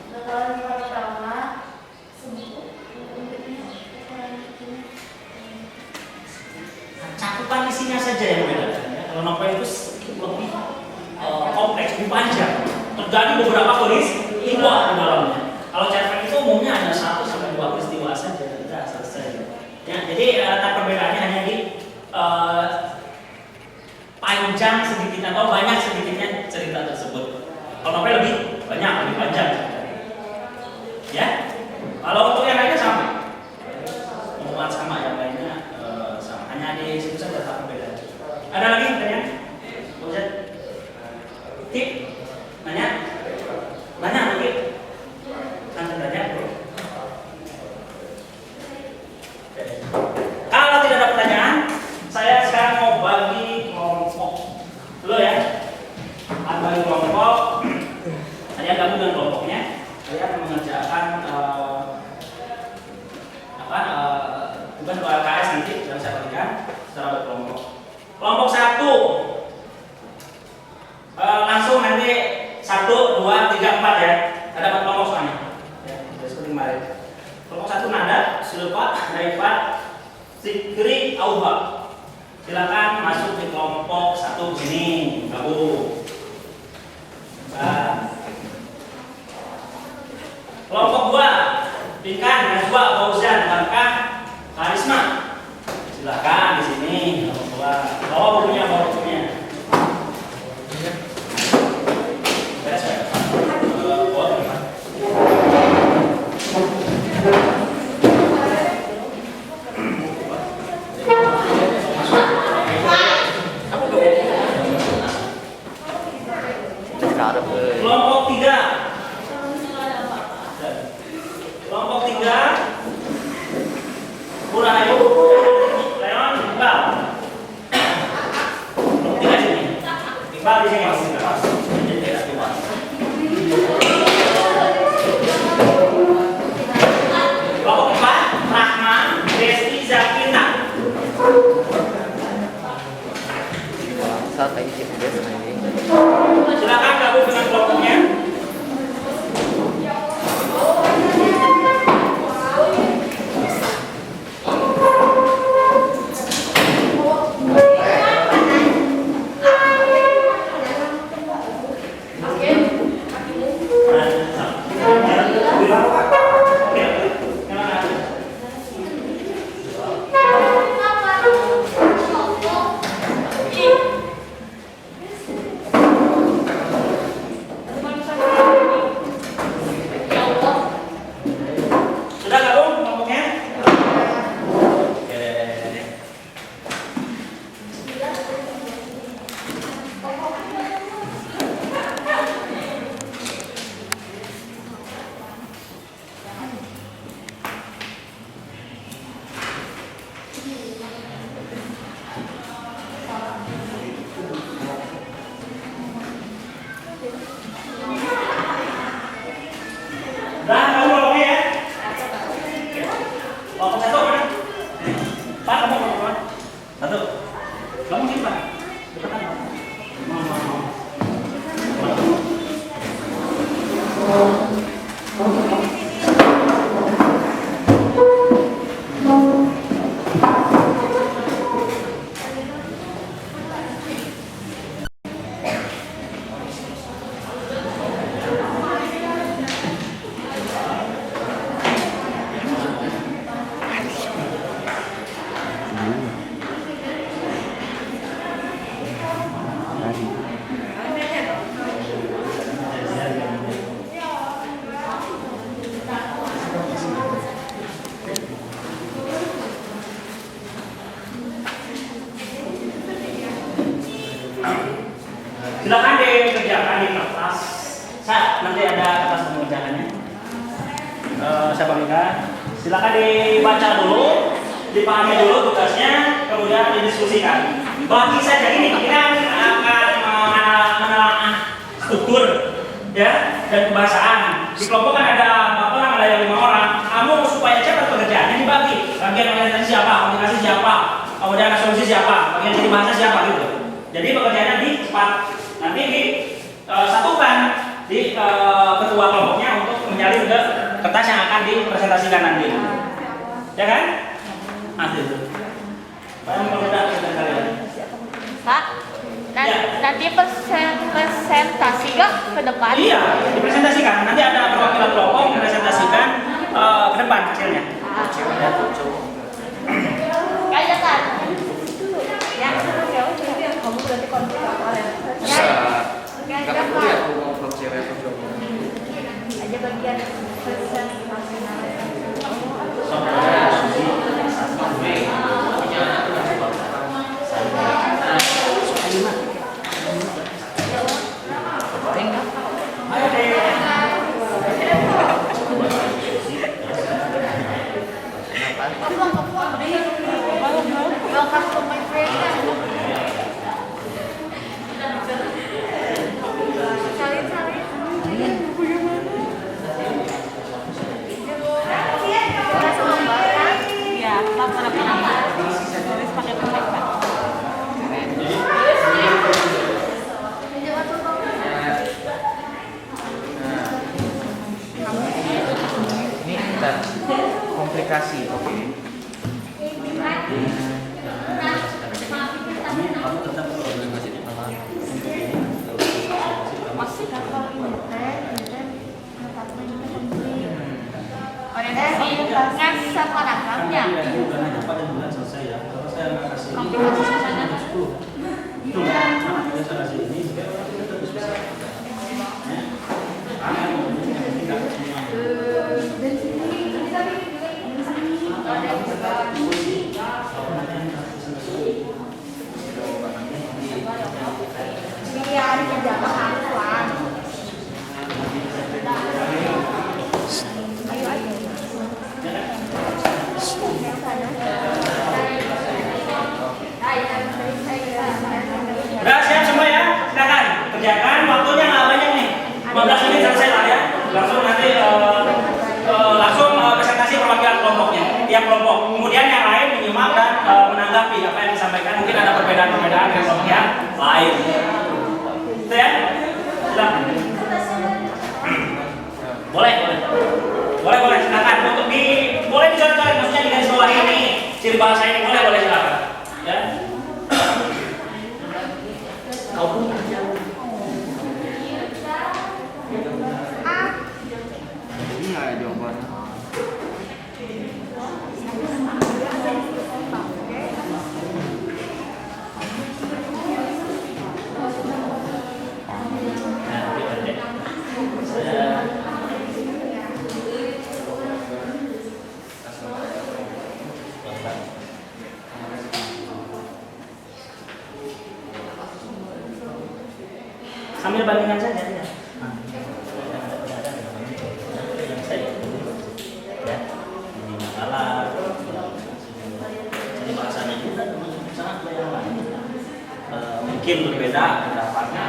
Nah, kalau novel mah Cakupan isinya saja yang beda. Kalau novel itu lebih kompleks, lebih panjang. Terjadi beberapa peristiwa di dalamnya. Kalau cerpen itu umumnya hanya 1 sampai 2 peristiwa saja, tidak selesai. Ya, jadi perbedaannya hanya di panjang sedikitnya atau banyak sedikitnya cerita tersebut. Kalau novel lebih banyak, lebih panjang. Ya, kalau untuk yang lainnya sama. Umuman sama, yang lainnya sama. Hanya di situ saja perbedaan. Ada lagi pertanyaan? Ustaz? Tip? Nanya? Nanya lagi? Nanti tanya bro. Oke. Kalau tidak ada pertanyaan, saya sekarang mau bagi kelompok dulu ya. Akan bagi kelompok. Kalian gabung dengan kelompoknya. Kalian mengerjakan tugas LKS nanti yang saya berikan secara berkelompok. Kelompok 1 langsung nanti 1, 2, 3, 4 ya. Ada 4 kelompok soalnya. Ya, seperti kemarin. Kelompok 1 Nada, Silva, Naifat, Sikri, Auba. Silakan masuk di kelompok 1 sini, gabung. Kelompok 2 Pinkan, Najwa, Fauzan, Barkah, Karisma. Silakan di sini kelompok 2. Bawa bukunya, bawa bukunya. Beres ya? Bawa bukunya. Kelompok 3 Kelompok 3 Murahayu, Leon, Iqbal. Kelompok 3 sini. Iqbal di sini. Kelompok 4 Rahman, Desti, Zakina. Silakan gabung dengan kelompoknya. Sudah gabung kelompoknya? Oke. Udah, kamu kelompoknya ya? Kelompok 1 mana? Pak, kamu kelompok mana? 1. Kamu sini Pak. Depan Pak. Mau. Nanti ada kertas pengerjaannya. Saya bagikan. Silakan dibaca dulu, dipahami dulu tugasnya, kemudian didiskusikan. Bagi saja ini kita akan menelaah struktur ya dan kebahasaan. Di kelompok kan ada 4 orang, ada yang 5 orang. Kamu supaya cepat pekerjaannya dibagi. Bagian organisasi siapa, komunikasi siapa, kemudian asumsi siapa, bagian jadi bahasa siapa gitu. Jadi pekerjaannya cepat. Nanti disatukan di ketua kelompoknya untuk menyalin ke kertas yang akan dipresentasikan nanti. Ya kan? Nanti itu. Pak yang mempermudah kerjaan kalian. Pak, nanti presentasi gak ke depan? Iya, dipresentasikan. Nanti ada perwakilan kelompok dipresentasikan ke depan hasilnya. Kayak kan? Ya, Kamu berarti konflik apa ya? Gak perlu ya aku ngomong cewek atau cowok. Aja bagian presentasi. Ayo deh. welcome to my friend. Ya, apa-apa. Tulis pakai topeng, Pak. Ini kita komplikasi, oke. Masih kapal ini orientasi ngas sama rakamnya. Bukan hanya pada bulan selesai ya. Kalau saya nggak kasih ini, Komplikasi susahnya. itu kan, saya kasih ini supaya orang kita terus bisa. Ya. Biar kerja hafal. Udah siap semua ya? Silakan kerjakan. Waktunya nggak banyak nih. 15 menit selesai lah ya. Langsung nanti langsung presentasi perwakilan kelompoknya, tiap kelompok. Kemudian yang lain menyimak dan menanggapi apa yang disampaikan. Mungkin ada perbedaan-perbedaan dengan kelompok yang lain. Itu ya? Silakan. Boleh. Silakan. Untuk boleh dicoret-coret, maksudnya di garis bawah ini ciri bahasa ini boleh silakan. Ya. Kau pun Ini nggak ada jawabannya. sambil bandingkan saja ya. Ini masalah. Jadi bahasanya juga sangat beda lain. Mungkin berbeda pendapatnya.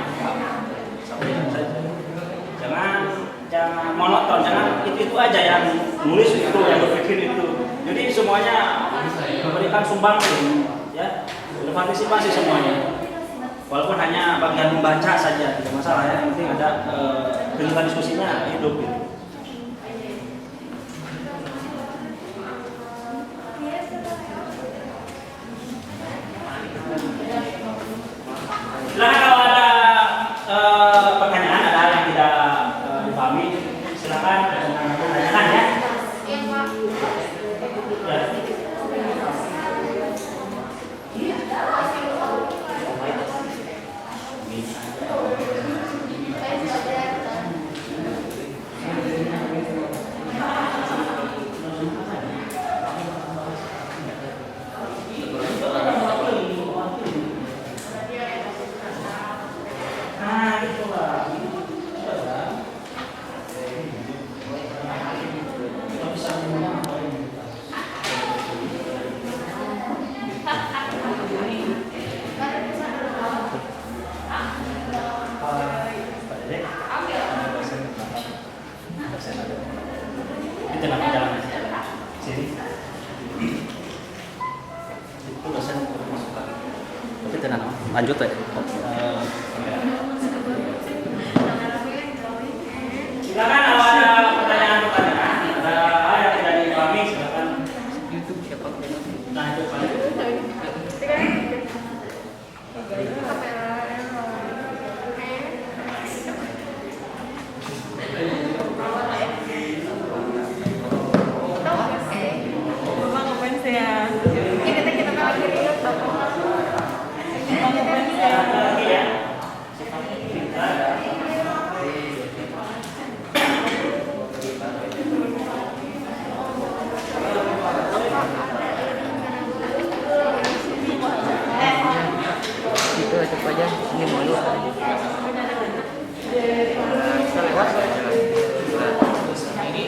Sampaikan saja. Jangan monoton, jangan itu aja yang nulis itu, yang berpikir itu. Jadi semuanya memberikan sumbangsi, ya, berpartisipasi semuanya. Walaupun hanya bagian membaca saja, tidak masalah ya. Yang penting ada kegiatan diskusinya hidup gitu. Silakan kalau ada pertanyaan, ada hal yang tidak dipahami, silakan tanyakan ya. lanjut ya. Silakan kalau ada pertanyaan-pertanyaan, ada hal yang tidak dipahami silakan. YouTube siapa? Nah itu Pak. Bapak ngapain sih ya? Kita lagi riset Bapak. Bapak ngapain sih ya? Lagi ya. Itu tetap aja ini mulu. Kita lewat ini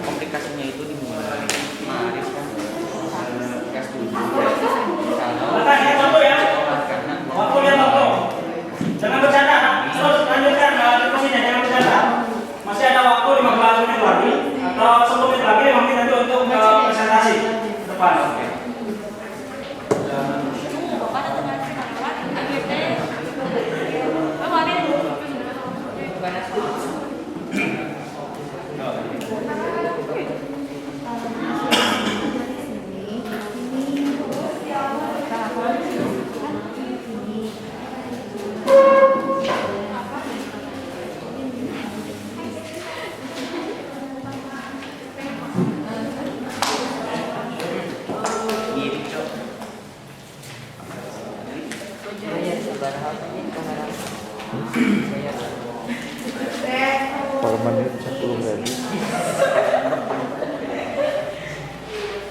komplikasinya itu dimulai Maris kan gas dulu Makan ya contoh ya. karena Waktu lihat waktu. Jangan bercanda. Terus lanjutkan diskusinya, jangan bercanda. Masih ada waktu 15 menit lagi atau 10 menit lagi 5 menit nanti untuk presentasi ke depan. Bapak datang lagi lewat. Akhirnya. Bapak ini. saya sabar ini kamera per menit 10.000.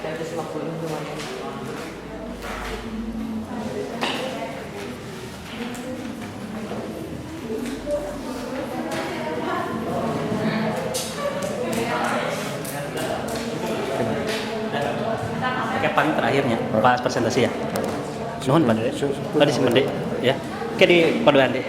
150 lumayan. Oke, paling terakhirnya Pak presentasi ya. Nuhun Pak. Tadi simpen deh ya. Oke di paduan deh.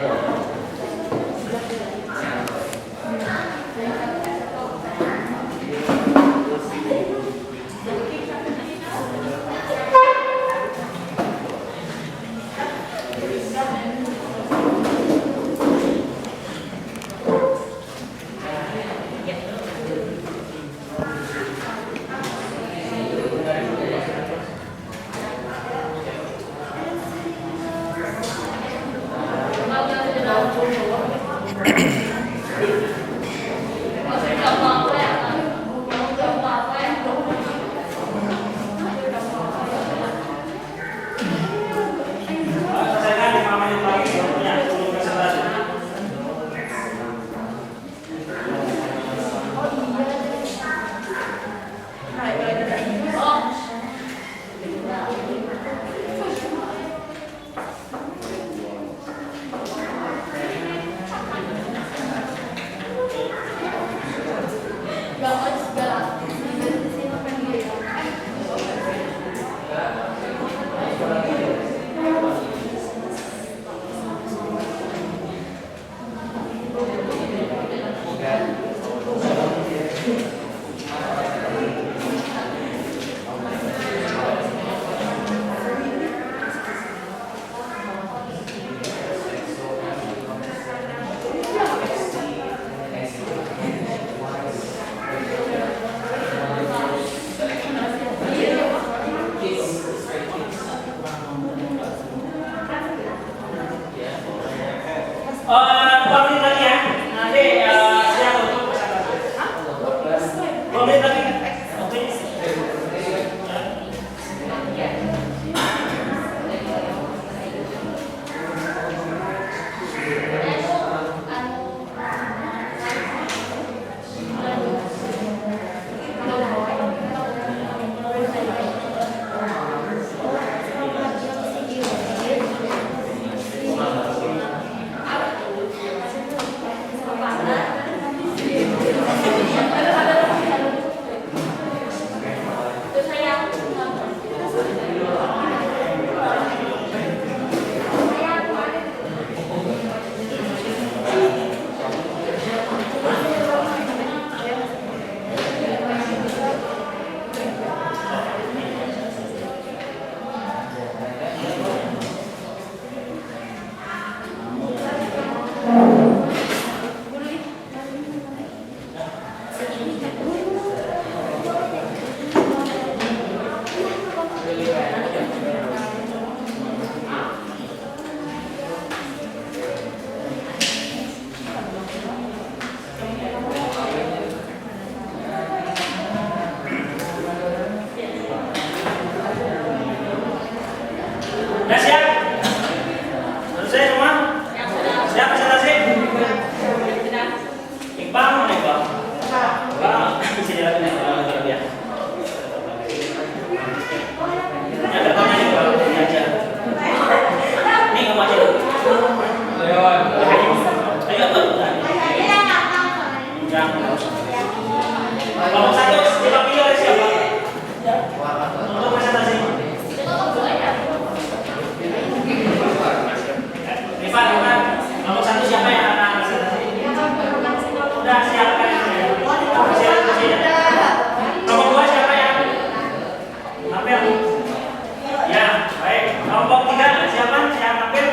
kelompok 3 siapa yang tampil?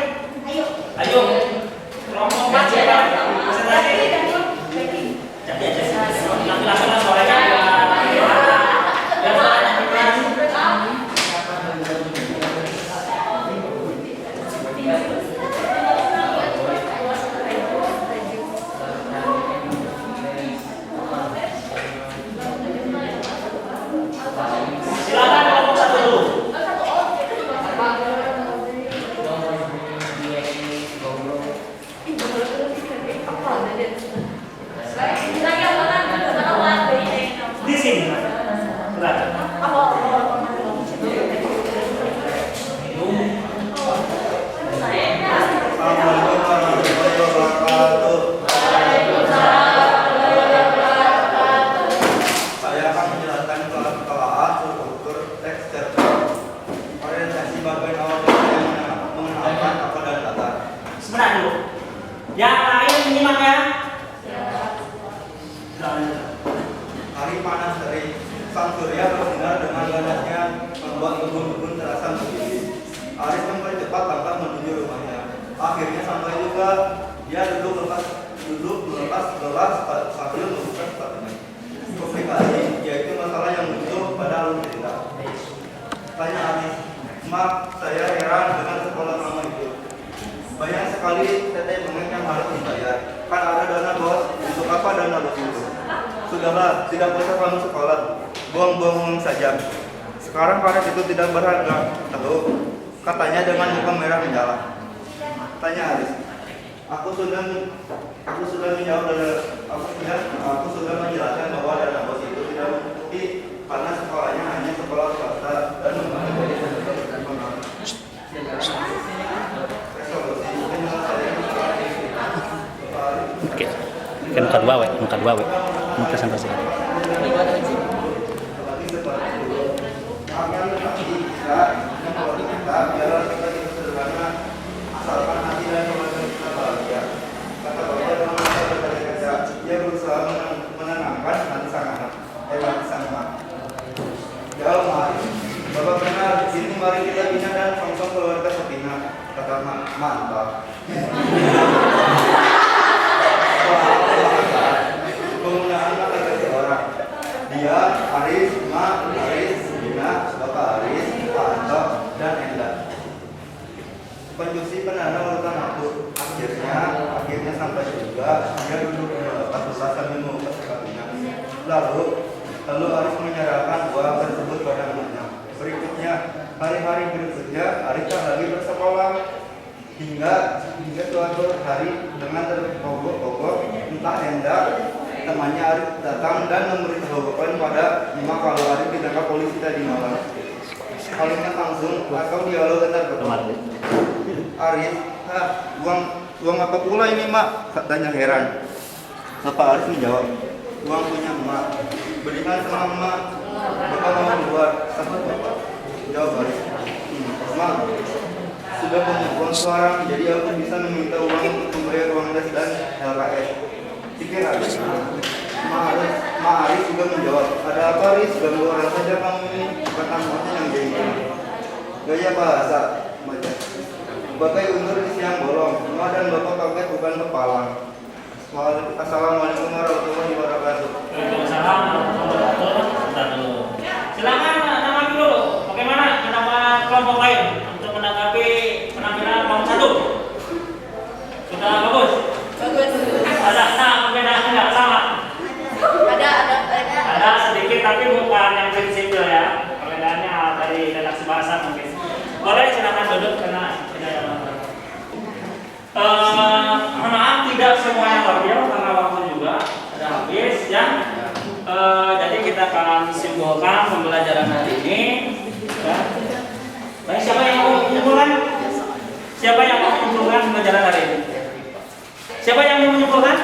Ayo. Kelompok 4 siapa? Presentasi. Jadi aja. Nanti langsung suaranya biar suaranya keras. Silakan kelompok 1 dulu. Di sini. Berat. Assalamualaikum warahmatullahi wabarakatuh. Saya akan menjelaskan kelas struktur teks cerpen. Orientasi bagian awal yang mengenalkan apa dan data. Sebentar dulu. Yang lain menyimak ya. Hari panas terik, sang surya bersinar dengan ganasnya membuat kebun-kebun terasa menggilis. Aris mempercepat langkah menuju rumahnya. Akhirnya sampai juga. Dia duduk melepas gelas sambil membuka sepatunya. Komplikasi yaitu masalah yang muncul pada alur cerita. Tanya Aris, "Mak, saya heran dengan sekolah kamu itu. Banyak sekali teteh bengek yang harus dibayar. Kan ada dana bos. Untuk apa dana bos itu? Sudahlah, tidak usah kamu sekolah. Buang-buang uang saja. Sekarang karet itu tidak berharga. Tahu? Katanya dengan muka merah menyala." Tanya Aris, aku sudah menjawab aku sudah menjelaskan bahwa dana bos itu tidak mencukupi karena sekolahnya hanya sekolah swasta dan mempunyai resolusi penyelesaian. Oke. Kan muka dua we. Presentasi. Asalkan hati dan keluarga kita bahagia. Kata bapak dalam masa berkaca, dia berusaha menenangkan hati sang anak, hati sang anak. Jauh mari, bapak kenal di sini, mari kita bina dan song-song keluarga sepina. Kata mantap. Penggunaan kata kerja orang. Dia, Aris, Ma, Aris, Bina, Bapak Aris, Pak Anto, dan Enda. Pencuci penanda urutan aku. Akhirnya sampai juga. Dia duduk melepas belas sambil membuka sepatunya. Lalu Aris menyerahkan uang tersebut pada anaknya. Berikutnya, hari-hari berikutnya Aris tak lagi bersekolah. Hingga suatu hari dengan terpogok-pogok entah Enda temannya Aris datang dan memberitahukan pada Ima kalau Aris ditangkap polisi tadi malam. Kalimat langsung atau dialog antar berdua. Aris, uang apa pula ini mak? Katanya heran. Bapak Aris menjawab, uang punya emak. Berikan sama emak. Bapak mau keluar. Sambut bapak. Jawab Aris. Mak, sudah punya uang sekarang, jadi aku bisa meminta uang untuk membayar uang les dan LKS. Pikir Aris. Ma Aris juga menjawab, ada apa Aris? Ganggu orang saja kamu ini. Bukan tamunya yang jadi. Gaya bahasa. Bagai undur di siang bolong, emak dan bapak kaget bukan kepalang. Assalamualaikum warahmatullahi wabarakatuh. Waalaikumsalam warahmatullahi wabarakatuh. Silakan nama dulu. Bagaimana pendapat kelompok lain untuk menanggapi penampilan kelompok 1? Sudah bagus? Bagus. Ada perbedaan nggak sama? Ada sedikit tapi bukan yang prinsipil ya. Perbedaannya dari redaksi bahasa mungkin. Boleh silakan duduk karena tidak ada masalah. Maaf tidak semuanya wakil karena waktu juga sudah habis ya. Jadi kita akan simpulkan pembelajaran hari ini. Ya. Baik, siapa yang mau menyimpulkan? Siapa yang mau menyimpulkan pembelajaran hari ini? Siapa yang mau menyimpulkan?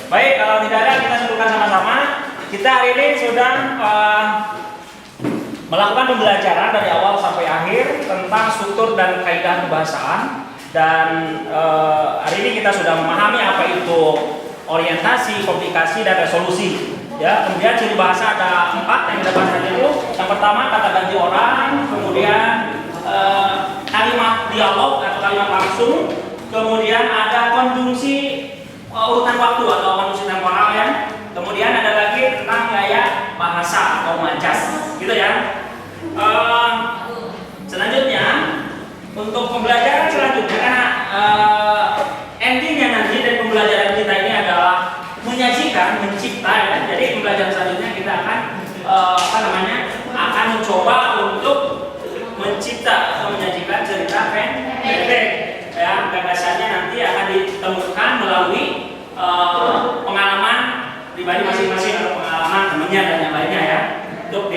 Baik, kalau tidak ada kita simpulkan sama-sama. Kita hari ini sudah melakukan pembelajaran dari awal sampai akhir tentang struktur dan kaidah kebahasaan, dan hari ini kita sudah memahami apa itu orientasi, komplikasi, dan resolusi. Ya, kemudian ciri bahasa ada 4 yang kita bahas tadi itu. Yang pertama kata ganti orang, kemudian kalimat langsung, kemudian ada konjungsi urutan waktu atau konjungsi temporal ya. Kemudian ada lagi tentang gaya bahasa atau majas, gitu ya. Selanjutnya untuk pembelajaran selanjutnya karena endingnya nanti dari pembelajaran kita ini adalah menyajikan, mencipta ya. Jadi pembelajaran selanjutnya kita akan akan mencoba untuk mencipta atau menyajikan cerita pendek ya. Gagasannya nanti akan ditemukan melalui pengalaman pribadi masing-masing atau pengalaman temannya dan yang lainnya ya. Untuk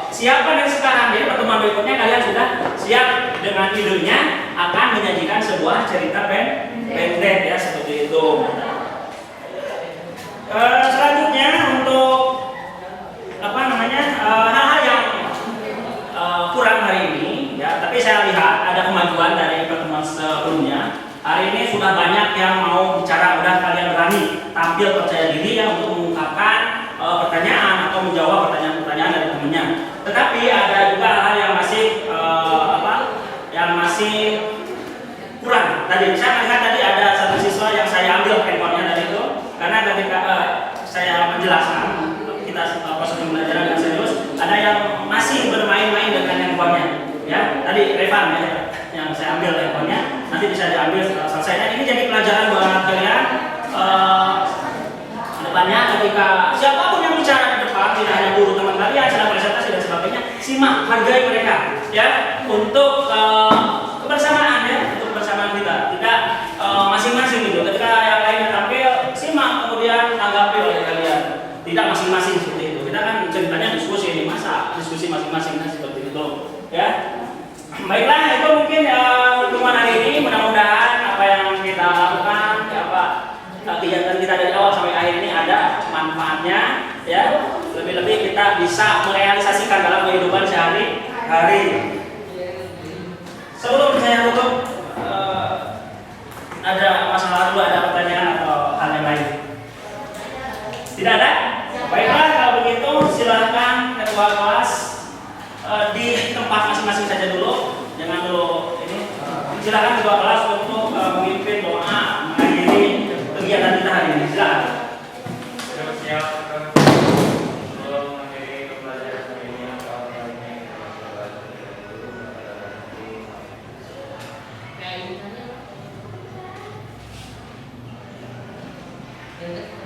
siapkan dari sekarang, jadi pertemuan berikutnya kalian sudah siap dengan idenya akan menyajikan sebuah cerita pendek ya, seperti itu. Selanjutnya untuk hal-hal yang kurang hari ini ya, tapi saya lihat ada kemajuan dari pertemuan sebelumnya. Hari ini sudah banyak yang mau bicara, udah kalian berani tampil percaya diri ya untuk mengungkapkan pertanyaan atau menjawab pertanyaan-pertanyaan dari temannya. Tetapi ada juga hal yang masih kurang. Tadi saya melihat tadi ada satu siswa yang saya ambil handphonenya dari itu karena ketika saya menjelaskan kita proses pembelajaran dengan serius, ada yang masih bermain-main dengan handphonenya. Ya, tadi Revan ya, yang saya ambil handphonenya, nanti bisa diambil selesai. Dan ini jadi pelajaran buat kalian. Depannya ketika siapapun yang bicara di depan, tidak hanya guru teman kalian sedang presentasi dan sebagainya, simak, hargai mereka ya untuk kebersamaan ya, untuk kebersamaan kita, tidak masing-masing gitu. Ketika yang lainnya tampil, simak kemudian tanggapi oleh kalian, tidak masing-masing seperti itu. Kita kan ceritanya diskusi ini, masa diskusi masing-masing kan seperti itu ya. Baiklah, itu mungkin pertemuan hari ini. Mudah-mudahan apa yang kita lakukan kegiatan kita dari awal sampai akhir ini ada manfaatnya ya. Lebih-lebih kita bisa merealisasikan dalam kehidupan sehari-hari. Sebelum saya tutup, ada masalah dulu, ada pertanyaan atau hal yang lain? Tidak ada? Baiklah, kalau begitu silahkan ketua kelas di tempat masing-masing saja dulu, jangan dulu ini. Silakan ketua kelas untuk memimpin doa mengakhiri kegiatan kita hari ini. Silakan. Siap. Sebelum mengakhiri pembelajaran hari ini, Kayak